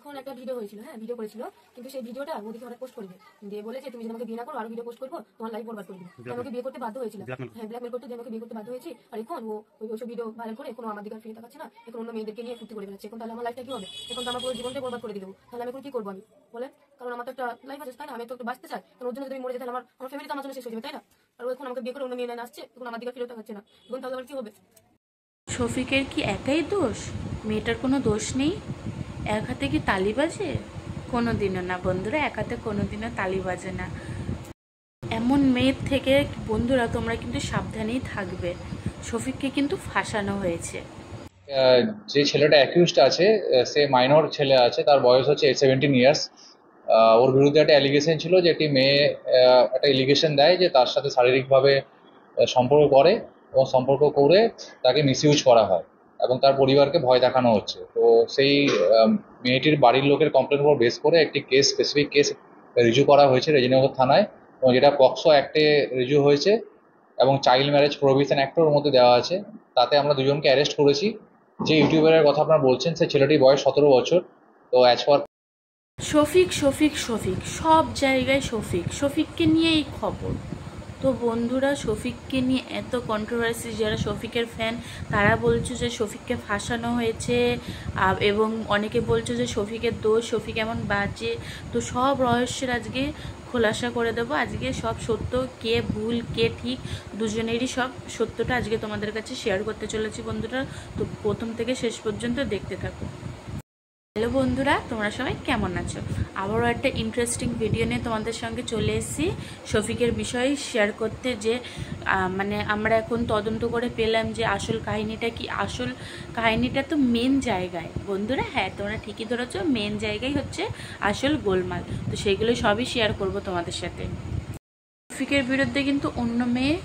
এখন একটা ভিডিও হয়েছিল, হ্যাঁ ভিডিও করেছিল, কিন্তু সেই ভিডিওটা ওদিকে অনেক পোস্ট করবে দিয়ে বলেছে তুমি যদি আমাকে বিয়ে না করো আরো ভিডিও পোস্ট করবো, তোমার লাইফ বরবাদ করে দিবো। আমাকে বিয়ে করতে বাধ্য হয়েছিল, হ্যাঁ ব্ল্যাকমেল করতে, আমাকে বিয়ে করতে বাধ্য হয়েছি। আর এখন ও ওইসব ভিডিও ভাইরাল করে কোনো আমার দিকে ফিরে তাকাচ্ছে না, এখন অন্য মেয়েদেরকে নিয়ে ফুর্তি করে বেড়াচ্ছে। এখন তাহলে আমার লাইফটা কি হবে? এখন তো আমার পুরো জীবনটাই বরবাদ করে দিল। তাহলে আমি এখন কি করবো আমি বলেন? কারণ আমার তো একটা লাইফ আছে, তাই না? আমি তো একটু বাঁচতে চাই, কারণ ওর জন্য যদি মরে যেতে আমার ফ্যামিলি তো আমার জন্য শেষ হয়ে যাবে, তাই না? আর এখন আমাকে বিয়ে করে অন্য মেয়ে না আসছে, এখন আমার দিকে ফিরে তাকাচ্ছে না, এখন তাহলে আবার কি হবে? শফিকের কি একাই দোষ? মেয়েটার কোনো দোষ নেই? এক হাতে কি তালি বাজে? কোনো দিনও না বন্ধুরা, এক হাতে কোনো দিনও তালি বাজে না। এমন মেয়ের থেকে বন্ধুরা তোমরা কিন্তু সাবধানেই থাকবে। শফিককে কিন্তু ফাঁসানো হয়েছে। যে ছেলেটা অ্যাকিউজড আছে সে মাইনর ছেলে আছে, তার বয়স হচ্ছে 17 ইয়ার্স। ওর বিরুদ্ধে একটা অ্যালিগেশন ছিল যে একটি মেয়ে একটা এলিগেশন দেয় যে তার সাথে শারীরিকভাবে সম্পর্ক করে এবং সম্পর্ক করে তাকে মিসইউজ করা হয় এবং তার পরিবারকে ভয় দেখানো হচ্ছে। তো সেই মেয়েটির বাড়ির লোকের কমপ্লেন উপর বেস করে একটি স্পেসিফিক কেস রিজু করা হয়েছে রেজিনগর থানায়, এবং যেটা পক্সো অ্যাক্টে রিজু হয়েছে এবং চাইল্ড ম্যারেজ প্রোহিবিশন অ্যাক্টের মধ্যে দেওয়া আছে। তাতে আমরা দুজনকে অ্যারেস্ট করেছি। যে ইউটিউবারের কথা আপনারা বলছেন সেই ছেলেটির বয়স 17 বছর। তো অ্যাজ পার শফিক শফিক শফিক সব জায়গায় শফিক, শফিককে নিয়েই খবর। তো বন্ধুরা শফিককে নিয়ে এত কন্ট্রোভার্সি, যারা শফিকের ফ্যান তারা বলছে যে শফিককে ফাঁসানো হয়েছে, এবং অনেকে বলছে যে শফিকের দোষ, শফিক এমন বাজে। তো সব রহস্যের আজকে খোলাসা করে দেবো, আজকে সব সত্য, কে ভুল কে ঠিক দুজনেরই সব সত্যটা আজকে তোমাদের কাছে শেয়ার করতে চলেছি বন্ধুরা। তো প্রথম থেকে শেষ পর্যন্ত দেখতে থাকো। হ্যালো বন্ধুরা, তোমরা সবাই কেমন আছো? আবারও একটা ইন্টারেস্টিং ভিডিও নিয়ে তোমাদের সঙ্গে চলে এসেছি শফিকের বিষয়ে শেয়ার করতে। যে মানে আমরা এখন তদন্ত করে পেলাম যে আসল কাহিনীটা কি। আসল কাহিনীটা তো মেন জায়গায় বন্ধুরা, হ্যাঁ তোমরা ঠিকই ধরেছো, মেন জায়গায় হচ্ছে আসল গোলমাল। তো সেইগুলো সবই শেয়ার করব তোমাদের সাথে। শফিকের বিরুদ্ধে কিন্তু অন্য মেয়ে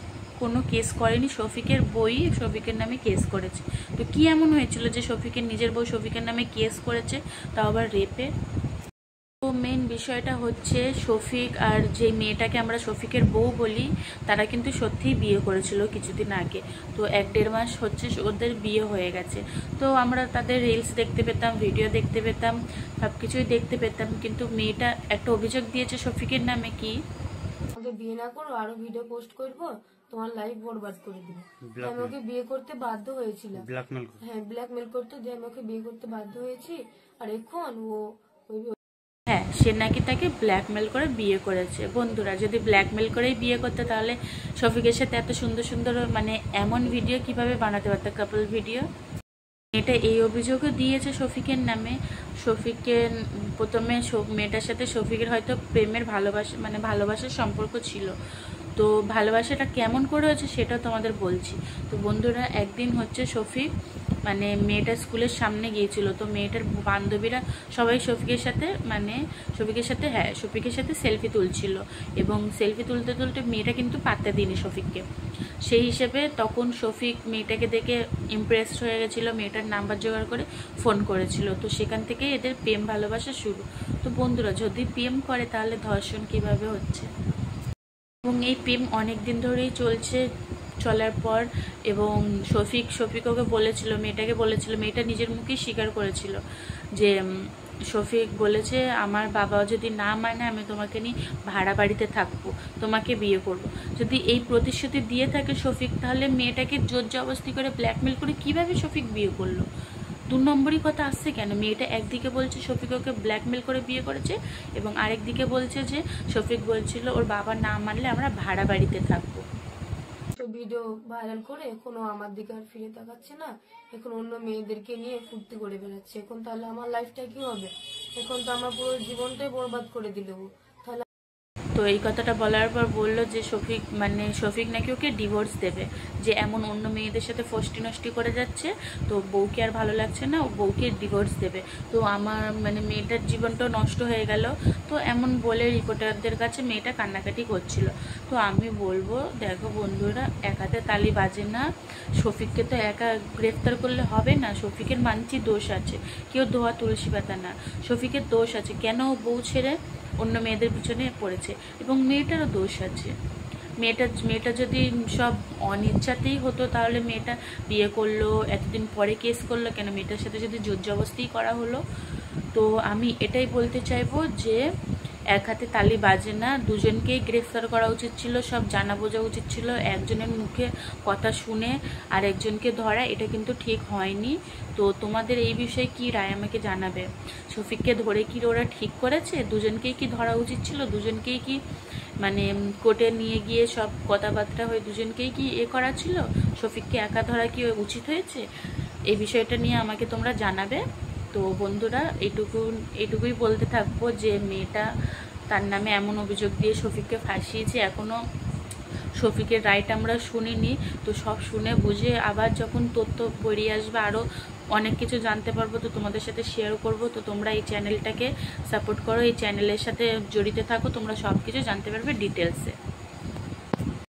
কোনো কেস করেনি, শফিকের বই শফিকের নামে কেস করেছে। তো কি এমন হয়েছিল যে শফিকের নিজের বউ শফিকের নামে কেস করেছে, তাও আবার রেপে? তো মেন বিষয়টা হচ্ছে শফিক আর যে মেয়েটাকে আমরা শফিকের বউ বলি, তারা কিন্তু সত্যিই বিয়ে করেছিল কিছুদিন আগে। তো 1-1.5 মাস হচ্ছে ওদের বিয়ে হয়ে গেছে। তো আমরা তাদের রিলস দেখতে পেতাম, ভিডিও দেখতে পেতাম, সব কিছুই দেখতে পেতাম। কিন্তু মেয়েটা একটা অভিযোগ দিয়েছে শফিকের নামে, কি আমাকে বিয়ে না করো আরো ভিডিও পোস্ট করবো, তোমার লাইফ বরবাদ করে দিবো। আমি ওকে বিয়ে করতে বাধ্য হয়েছিলাম, হ্যাঁ ব্ল্যাকমেল করতে, যে আমি ওকে বিয়ে করতে বাধ্য হয়েছি। আর এখন ও হ্যাঁ সে নাকি তাকে ব্ল্যাকমেল করে বিয়ে করেছে। বন্ধুরা যদি ব্ল্যাকমেল করেই বিয়ে করতে, তাহলে শফিকের সাথে এত সুন্দর সুন্দর মানে এমন ভিডিও কিভাবে বানাতে পারতো, কাপল ভিডিও। এটা এই অভিযোগও দিয়েছে শফিকের নামে। শফিকের প্রথমে মেয়েটার সাথে শফিকের হয়তো প্রেমের ভালোবাসার সম্পর্ক ছিল। তো ভালোবাসাটা কেমন করে হয়েছে সেটা তোমাদের বলছি। তো বন্ধুরা একদিন হচ্ছে শফিক মানে মেয়েটার স্কুলের সামনে গিয়েছিল। তো মেয়েটার বান্ধবীরা সবাই শফিকের সাথে সেলফি তুলছিল, এবং সেলফি তুলতে তুলতে মেয়েটা কিন্তু পাত্তা দিইনি শফিককে। সেই হিসেবে তখন শফিক মেয়েটাকে দেখে ইমপ্রেসড হয়ে গেছিলো, মেয়েটার নাম্বার জোগাড় করে ফোন করেছিল। তো সেখান থেকে এদের প্রেম ভালোবাসা শুরু। তো বন্ধুরা যদি প্রেম করে তাহলে ধর্ষণ কিভাবে হচ্ছে? এবং এই প্রেম অনেক দিন ধরেই চলার পর, এবং শফিক ওকে বলেছিল, মেয়েটা নিজের মুখেই স্বীকার করেছিল যে শফিক বলেছে আমার বাবা যদি না মানে আমি তোমাকে নিয়ে ভাড়া বাড়িতে থাকবো, তোমাকে বিয়ে করব। যদি এই প্রতিশ্রুতি দিয়ে থাকে শফিক, তাহলে মেয়েটাকে জোর জবরদস্তি করে ব্ল্যাকমেল করে কিভাবে শফিক বিয়ে করলো? 2 নম্বরই কথা আসছে কেন? মেয়েটা একদিকে বলছে শফিক ওকে ব্ল্যাকমেল করে বিয়ে করেছে, এবং আরেকদিকে বলছে যে শফিক বলছিল ওর বাবা না মানলে আমরা ভাড়া বাড়িতে থাকবো। ভিডিও ভাইরাল করে কোনো আমার দিকে আর ফিরে তাকাচ্ছে না, এখন অন্য মেয়েদেরকে নিয়ে ফুর্তি করে বেড়াচ্ছে। এখন তাহলে আমার লাইফটা কি হবে? এখন তো আমার পুরো জীবনটাই বরবাদ করে দিল। তো এই কথাটা বলার পর বললো যে শফিক নাকি ওকে ডিভোর্স দেবে, যে এমন অন্য মেয়েদের সাথে ফষ্টি নষ্টি করে যাচ্ছে, তো বউকে আর ভালো লাগছে না, ও বউকে ডিভোর্স দেবে। তো আমার মেয়েটার জীবনটাও নষ্ট হয়ে গেল। তো এমন বলে রিপোর্টারদের কাছে মেয়েটা কান্নাকাটি করছিল। তো আমি বলবো দেখো বন্ধুরা, এক হাতে তালি বাজে না। শফিককে তো একা গ্রেফতার করলে হবে না, শফিকের মানছি দোষ আছে, কেউ ধোয়া তুলসী পাতা না। শফিকের দোষ আছে, কেন বউ ছেড়ে অন্য মেয়েদের পিছনে পড়েছে, এবং মেয়েটারও দোষ আছে। মেয়েটা যদি সব অনিচ্ছাতেই হতো তাহলে মেয়েটা বিয়ে করলো, এতদিন পরে কেস করলো কেন? মেয়েটার সাথে যদি জোর জবরদস্তি করা হলো। তো আমি এটাই বলতে চাইবো যে এক হাতে তালি বাজে না, দুজনকেই গ্রেফতার করা উচিত ছিল, সব জানা বোঝা উচিত ছিল। একজনের মুখে কথা শুনে আর একজনকে ধরা এটা কিন্তু ঠিক হয়নি। তো তোমাদের এই বিষয়ে কি রায় আমাকে জানাবে। শফিককে ধরে কি ওরা ঠিক করেছে? দুজনকেই কি ধরা উচিত ছিল? দুজনকেই কি মানে কোর্টে নিয়ে গিয়ে সব কথাবার্তা হয়ে দুজনকেই কি করা ছিল? শফিককে একা ধরা কি উচিত হয়েছে? এই বিষয়টা নিয়ে আমাকে তোমরা জানাবে। তো বন্ধুরা এইটুকুই বলতে থাকবো যে মেয়েটা তার নামে এমন অভিযোগ দিয়ে শফিককে ফাঁসিয়েছে, এখনও শফিকের রাইট আমরা শুনিনি। তো সব শুনে বুঝে আবার যখন তথ্য বেরিয়ে আসবে আরও অনেক কিছু জানতে পারবো, তো তোমাদের সাথে শেয়ার করব। তো তোমরা এই চ্যানেলটাকে সাপোর্ট করো, এই চ্যানেলের সাথে জড়িত থাকো, তোমরা সব কিছু জানতে পারবে ডিটেলসে।